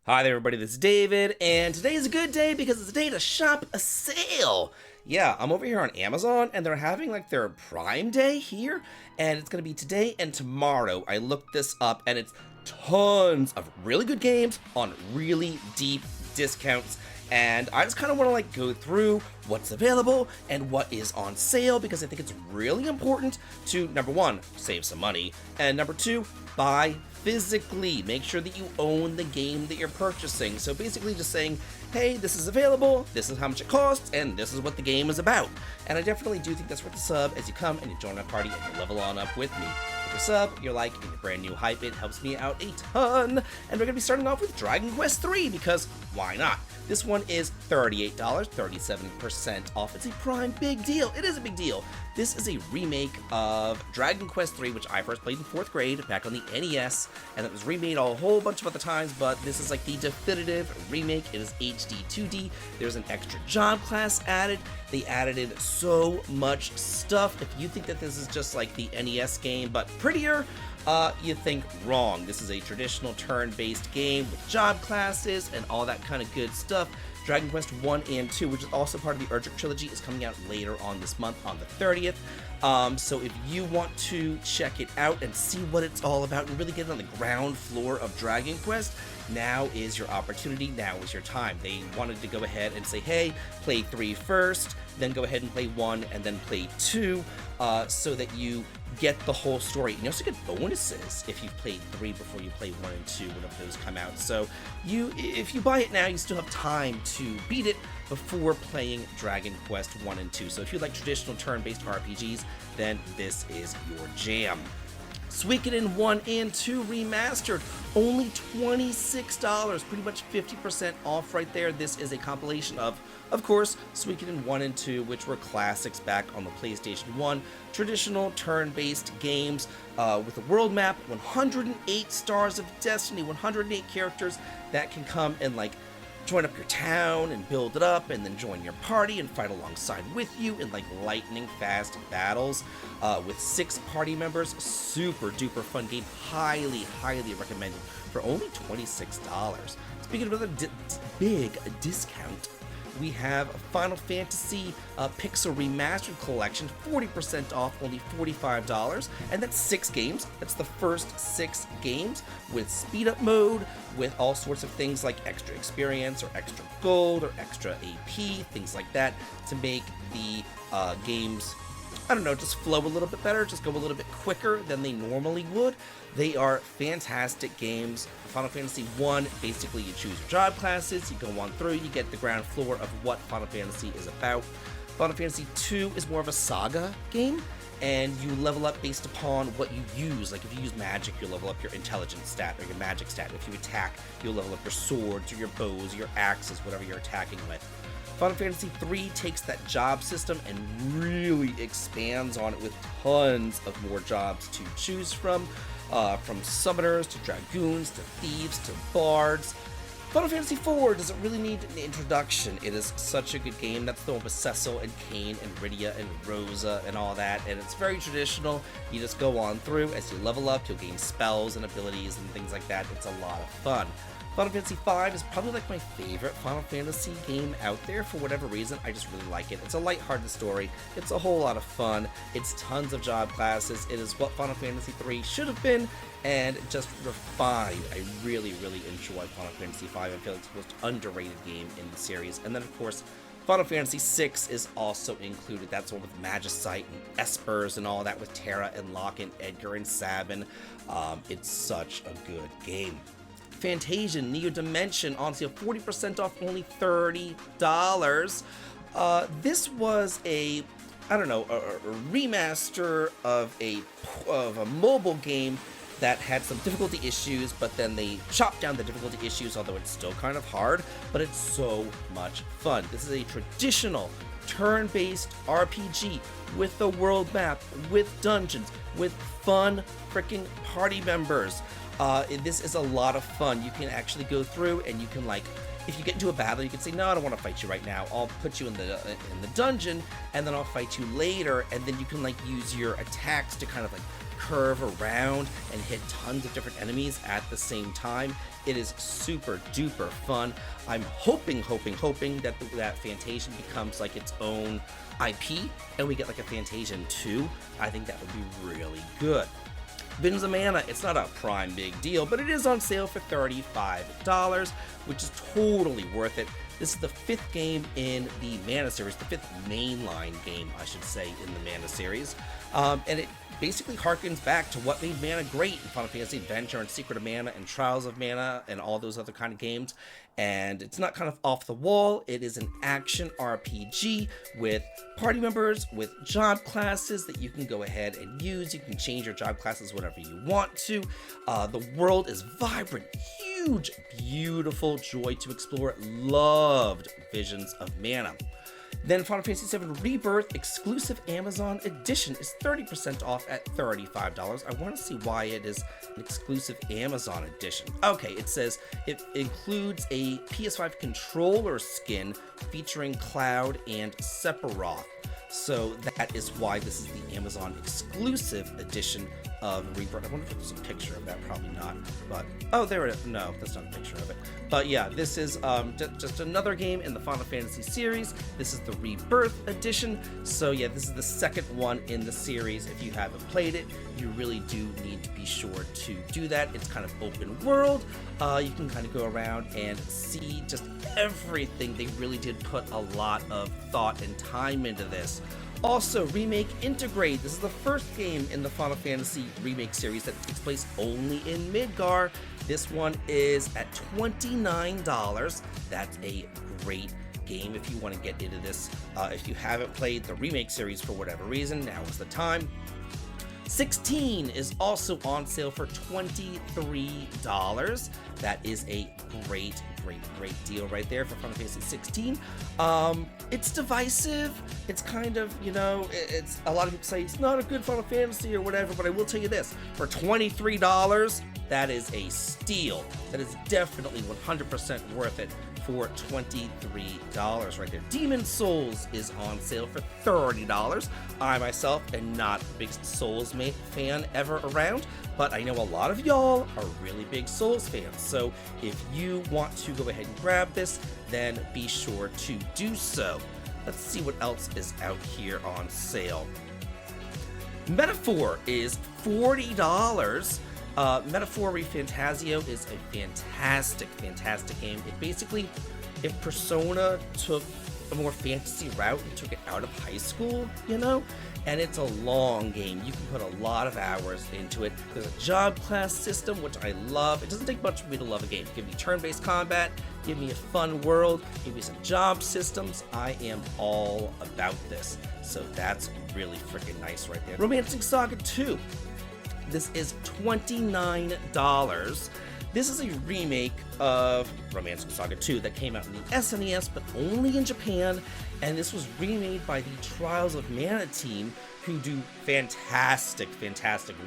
Hi there, everybody. This is David, and today is a good day because it's a day to shop a sale. Yeah, I'm over here on Amazon, and they're having like their Prime Day here, and it's gonna be today and tomorrow. I looked this up, and it's tons of really good games on really deep discounts. And I just kind of want to like go through what's available and what is on sale because I think it's really important to, number one, save some money, and number two, buy physically. Make sure that you own the game that you're purchasing. So basically just saying, hey, this is available, this is how much it costs, and this is what the game is about. And I definitely do think that's worth the sub as you come and you join our party and you level on up with me. With your sub, your like, and your brand new hype, it helps me out a ton. And we're going to be starting off with Dragon Quest III because why not? This one is $38, 37% off. It's a prime big deal. It is a big deal. This is a remake of Dragon Quest III, which I first played in 4th grade back on the NES, and it was remade a whole bunch of other times, but this is like the definitive remake. It is HD 2D. There's an extra job class added. They added in so much stuff. If you think that this is just like the NES game, but prettier, you think wrong. This is a traditional turn-based game with job classes and all that kind of good stuff. Dragon Quest 1 and 2, which is also part of the Erdrick trilogy, is coming out later on this month on the 30th. So if you want to check it out and see what it's all about and really get on the ground floor of Dragon Quest, now is your opportunity, now is your time. They wanted to go ahead and say, hey, play 3 first, then go ahead and play 1, and then play 2, so that you get the whole story. And you also get bonuses if you've played 3 before you play 1 and 2, whenever those come out. So if you buy it now, you still have time to beat it before playing Dragon Quest 1 and 2. So if you like traditional turn-based RPGs, then this is your jam. Suikoden 1 and 2 remastered, only $26, pretty much 50% off right there. This is a compilation of course, Suikoden 1 and 2, which were classics back on the PlayStation 1, traditional turn-based games with a world map, 108 stars of destiny, 108 characters that can come and like join up your town and build it up, and then join your party and fight alongside with you in like lightning fast battles with 6 party members. Super duper fun game, highly recommended for only $26. Speaking of another big discount, we have Final Fantasy Pixel Remastered Collection, 40% off, only $45, and that's 6 games. That's the first 6 games with speed up mode, with all sorts of things like extra experience or extra gold or extra AP, things like that, to make the games, I don't know, just flow a little bit better, just go a little bit quicker than they normally would. They are fantastic games. Final Fantasy 1, basically you choose your job classes, you go on through, you get the ground floor of what Final Fantasy is about. Final Fantasy 2 is more of a saga game, and you level up based upon what you use. Like if you use magic, you level up your intelligence stat or your magic stat. If you attack, you'll level up your swords or your bows or your axes, whatever you're attacking with. Final Fantasy 3 takes that job system and really expands on it with tons of more jobs to choose from summoners to dragoons to thieves to bards. Final Fantasy 4 doesn't really need an introduction. It is such a good game. That's the one with Cecil and Kain and Rydia and Rosa and all that, and it's very traditional. You just go on through. As you level up, you'll gain spells and abilities and things like that. It's a lot of fun. Final Fantasy V is probably like my favorite Final Fantasy game out there for whatever reason. I just really like it. It's a lighthearted story. It's a whole lot of fun. It's tons of job classes. It is what Final Fantasy III should have been, and just refined. I really enjoy Final Fantasy V. I feel it's the most underrated game in the series. And then, of course, Final Fantasy VI is also included. That's one with Magicite and Espers and all that with Terra and Locke and Edgar and Sabin. It's such a good game. Fantasia Neo Dimension on sale, 40% off, only $30. This was a remaster of a mobile game that had some difficulty issues, but then they chopped down the difficulty issues, although it's still kind of hard, but it's so much fun. This is a traditional turn-based RPG with a world map, with dungeons, with fun freaking party members. This is a lot of fun. You can actually go through and you can, like, if you get into a battle, you can say, no, I don't want to fight you right now. I'll put you in the dungeon, and then I'll fight you later. And then you can, like, use your attacks to kind of, like, curve around and hit tons of different enemies at the same time. It is super duper fun. I'm hoping that that Fantasian becomes like its own IP, and we get like a Fantasian 2. I think that would be really good. Bins of Mana, it's not a prime big deal, but it is on sale for $35, which is totally worth it. This is the 5th game in the Mana series, the 5th mainline game, I should say, in the Mana series. And it basically harkens back to what made Mana great in Final Fantasy Adventure and Secret of Mana and Trials of Mana and all those other kind of games. And it's not kind of off the wall. It is an action RPG with party members, with job classes that you can go ahead and use. You can change your job classes whenever you want to. The world is vibrant, huge, beautiful, joy to explore. Loved Visions of Mana. Then Final Fantasy VII Rebirth exclusive Amazon edition is 30% off at $35. I want to see why it is an exclusive Amazon edition. Okay, it says it includes a PS5 controller skin featuring Cloud and Sephiroth. So that is why this is the Amazon exclusive edition of Rebirth. I wonder if there's a picture of that. Probably not. But oh, there it is. No, that's not a picture of it. But yeah, this is just another game in the Final Fantasy series. This is the Rebirth edition. So yeah, this is the second one in the series. If you haven't played it, you really do need to be sure to do that. It's kind of open world. You can kind of go around and see just everything. They really did put a lot of thought and time into this. Also, Remake Integrate. This is the first game in the Final Fantasy Remake series that takes place only in Midgar. This one is at $29. That's a great game if you want to get into this. If you haven't played the Remake series for whatever reason, now is the time. 16 is also on sale for $23. That is a great deal right there for Final Fantasy 16. It's divisive. It's kind of, you know, it's a lot of people say it's not a good Final Fantasy or whatever, but I will tell you this, for $23, that is a steal. That is definitely 100% worth it for $23 right there. Demon Souls is on sale for $30. I myself am not the biggest Souls fan ever around, but I know a lot of y'all are really big Souls fans. So if you want to go ahead and grab this, then be sure to do so. Let's see what else is out here on sale. Metaphor is $40. Metaphor ReFantazio is a fantastic game. It basically, if Persona took a more fantasy route and took it out of high school, you know, and it's a long game. You can put a lot of hours into it. There's a job class system, which I love. It doesn't take much for me to love a game. Give me turn-based combat, give me a fun world, give me some job systems. I am all about this. So that's really freaking nice right there. Romancing Saga 2. This is $29. This is a remake of Romancing Saga 2 that came out in the SNES, but only in Japan, and this was remade by the Trials of Mana team, who do fantastic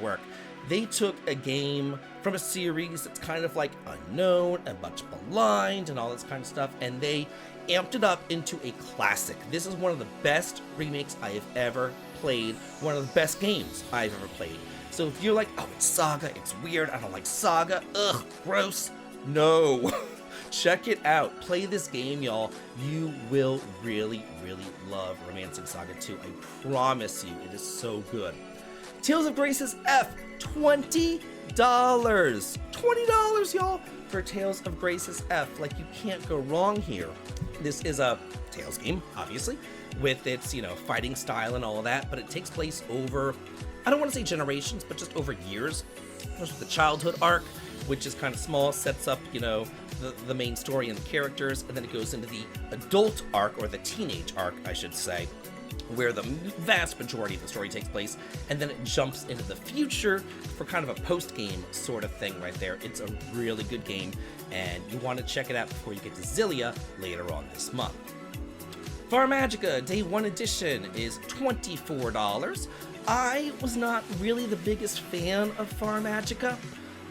work. They took a game from a series that's kind of like unknown and much maligned and all this kind of stuff, and they amped it up into a classic. This is one of the best remakes I have ever played, one of the best games I've ever played. So if you're like, oh, it's Saga, it's weird, I don't like Saga, ugh, gross, no. Check it out. Play this game, y'all. You will really love Romancing Saga 2. I promise you, it is so good. Tales of Grace's F, $20. $20, y'all, for Tales of Grace's F. Like, you can't go wrong here. This is a Tales game, obviously, with its, you know, fighting style and all of that, but it takes place over, I don't want to say generations, but just over years. There's the childhood arc, which is kind of small, sets up, you know, the main story and the characters, and then it goes into the adult arc, or the teenage arc, I should say, where the vast majority of the story takes place, and then it jumps into the future for kind of a post-game sort of thing right there. It's a really good game, and you want to check it out before you get to Xillia later on this month. Farmagica Day 1 Edition is $24. I was not really the biggest fan of Farmagica.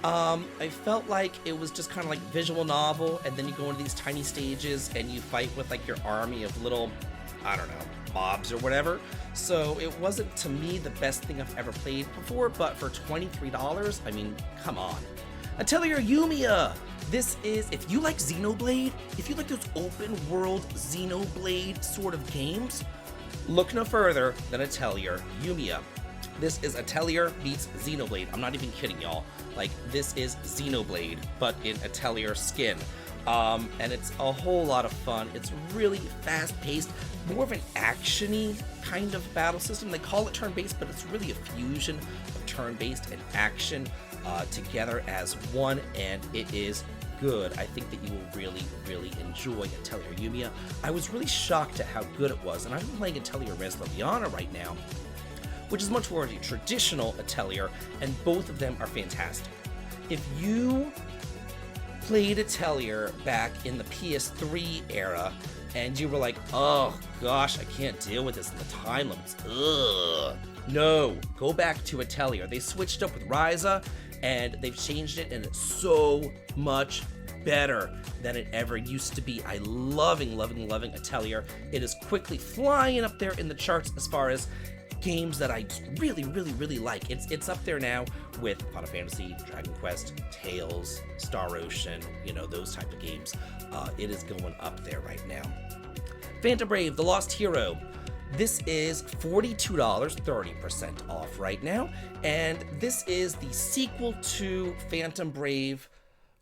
I felt like it was just kind of like visual novel, and then you go into these tiny stages and you fight with like your army of little, I don't know, mobs or whatever. So it wasn't, to me, the best thing I've ever played before, but for $23, I mean, come on. Atelier Yumiya! This is, if you like Xenoblade, if you like those open world Xenoblade sort of games, look no further than Atelier Yumiya. This is Atelier meets Xenoblade. I'm not even kidding, y'all. Like, this is Xenoblade, but in Atelier skin. And it's a whole lot of fun. It's really fast-paced, more of an action-y kind of battle system. They call it turn-based, but it's really a fusion of turn-based and action together as one, and it is good. I think that you will really, really enjoy Atelier Yumiya. I was really shocked at how good it was, and I'm playing Atelier Res Liliana right now, which is much more of a traditional Atelier, and both of them are fantastic. If you played Atelier back in the PS3 era, and you were like, oh gosh, I can't deal with this and the time limits, ugh. No, go back to Atelier. They switched up with Ryza, and they've changed it, and it's so much better than it ever used to be. I loving Atelier. It is quickly flying up there in the charts as far as games that I really like. It's up there now with Final Fantasy, Dragon Quest, Tales, Star Ocean, you know, those type of games. It is going up there right now. Phantom Brave, The Lost Hero. This is $42, 30% off right now, and this is the sequel to Phantom Brave,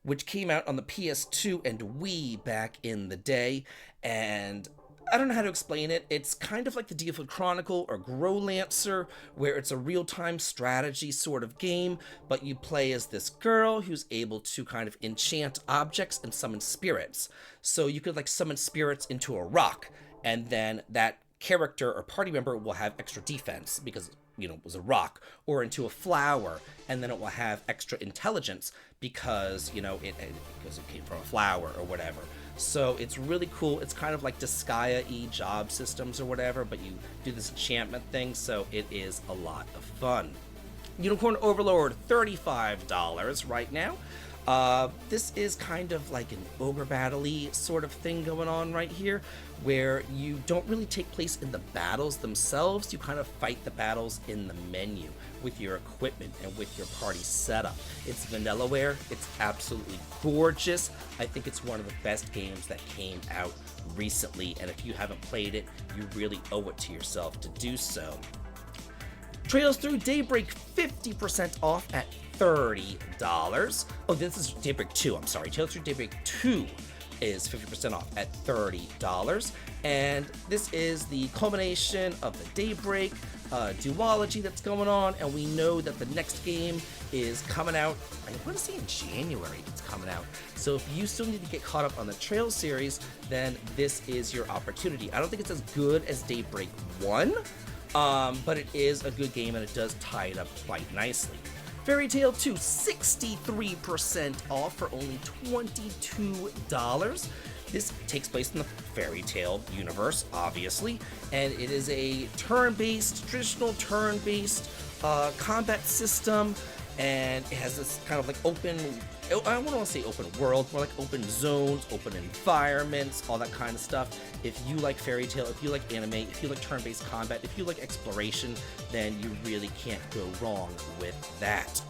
which came out on the PS2 and Wii back in the day, and I don't know how to explain it. It's kind of like the Deathwood Chronicle or Growlancer, where it's a real-time strategy sort of game, but you play as this girl who's able to kind of enchant objects and summon spirits. So you could like summon spirits into a rock, and then that character or party member will have extra defense because, you know, it was a rock, or into a flower, and then it will have extra intelligence because, you know, because it came from a flower or whatever. So it's really cool. It's kind of like Disgaea-y job systems or whatever, but you do this enchantment thing, so it is a lot of fun. Unicorn Overlord, $35 right now. This is kind of like an ogre battle-y sort of thing going on right here, where you don't really take place in the battles themselves. You kind of fight the battles in the menu with your equipment and with your party setup. It's Vanillaware. It's absolutely gorgeous. I think it's one of the best games that came out recently, and if you haven't played it, you really owe it to yourself to do so. Trails Through Daybreak, 50% off at $30. Oh, this is Daybreak 2, I'm sorry. Trails Through Daybreak 2 is 50% off at $30. And this is the culmination of the Daybreak duology that's going on, and we know that the next game is coming out, I want to say in January it's coming out. So if you still need to get caught up on the Trails series, then this is your opportunity. I don't think it's as good as Daybreak 1, but it is a good game, and it does tie it up quite nicely. Fairy Tail 2, 63% off for only $22. This takes place in the Fairy Tail universe, obviously, and it is a turn-based, traditional turn-based combat system, and it has this kind of like open, I don't want to say open world, more like open zones, open environments, all that kind of stuff. If you like Fairy Tail, if you like anime, if you like turn-based combat, if you like exploration, then you really can't go wrong with that.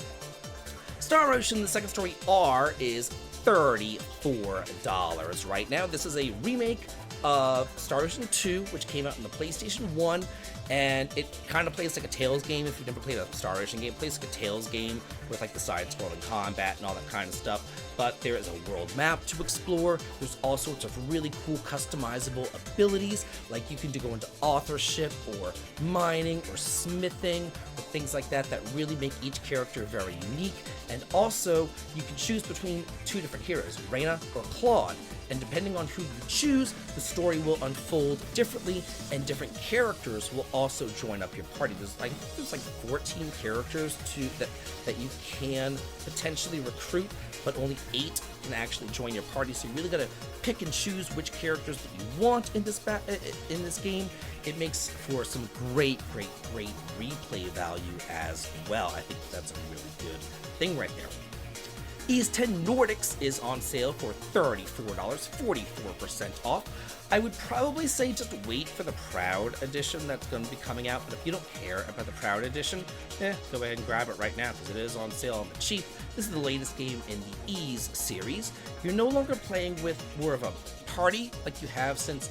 Star Ocean, the second story R, is $34 right now. This is a remake of Star Ocean 2, which came out on the PlayStation 1, and it kind of plays like a Tales game. If you've never played a Star Ocean game, it plays like a Tales game with like the side-scrolling combat and all that kind of stuff. But there is a world map to explore. There's all sorts of really cool customizable abilities, like you can go into authorship or mining or smithing or things like that that really make each character very unique. And also, you can choose between two different heroes, Reyna or Claude. And depending on who you choose, the story will unfold differently, and different characters will also join up your party. There's like 14 characters that you can potentially recruit, but only 8 can actually join your party. So you really gotta pick and choose which characters that you want in this game. It makes for some great replay value as well. I think that's a really good thing right there. Ys 10 Nordics is on sale for $34, 44% off. I would probably say just wait for the Proud Edition that's going to be coming out, but if you don't care about the Proud Edition, go ahead and grab it right now because it is on sale on the cheap. This is the latest game in the Ys series. You're no longer playing with more of a party like you have since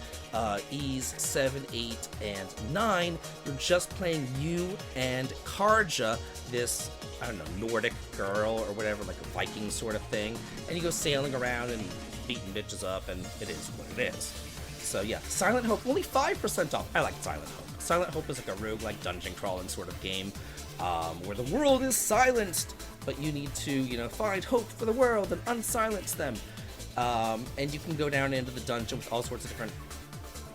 Ys 7, 8, and 9. You're just playing you and Karja, this, I don't know, Nordic girl or whatever, like a Viking sort of thing, and you go sailing around and beating bitches up, and it is what it is. So yeah, Silent Hope, only 5% off. I like Silent Hope. Silent Hope is like a roguelike dungeon crawling sort of game where the world is silenced, but you need to, find hope for the world and unsilence them. And you can go down into the dungeon with all sorts of different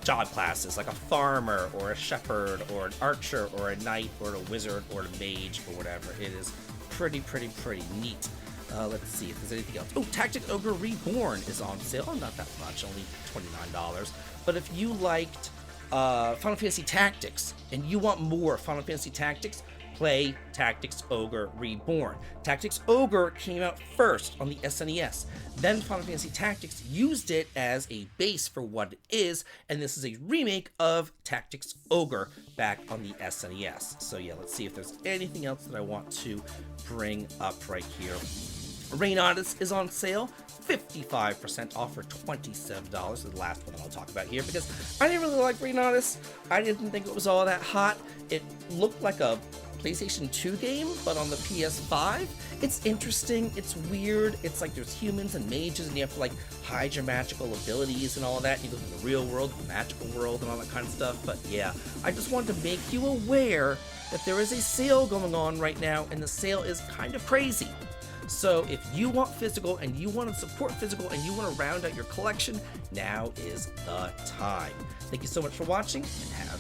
job classes, like a farmer or a shepherd or an archer or a knight or a wizard or a mage or whatever. It is pretty neat. Let's see if there's anything else. Oh, Tactics Ogre Reborn is on sale. Oh, not that much, only $29. But if you liked Final Fantasy Tactics and you want more Final Fantasy Tactics, play Tactics Ogre Reborn. Tactics Ogre came out first on the SNES. Then Final Fantasy Tactics used it as a base for what it is, and this is a remake of Tactics Ogre back on the SNES. So yeah, let's see if there's anything else that I want to bring up right here. Rain Odyssey is on sale, 55% off for $27. The last one that I'll talk about here because I didn't really like Rain Odyssey. I didn't think it was all that hot. It looked like a PlayStation 2 game, but on the PS5. It's interesting, it's weird, it's like there's humans and mages and you have to like hide your magical abilities and all of that. You go to the real world, the magical world and all that kind of stuff. But yeah, I just wanted to make you aware that there is a sale going on right now and the sale is kind of crazy. So if you want physical and you want to support physical and you want to round out your collection, now is the time. Thank you so much for watching and have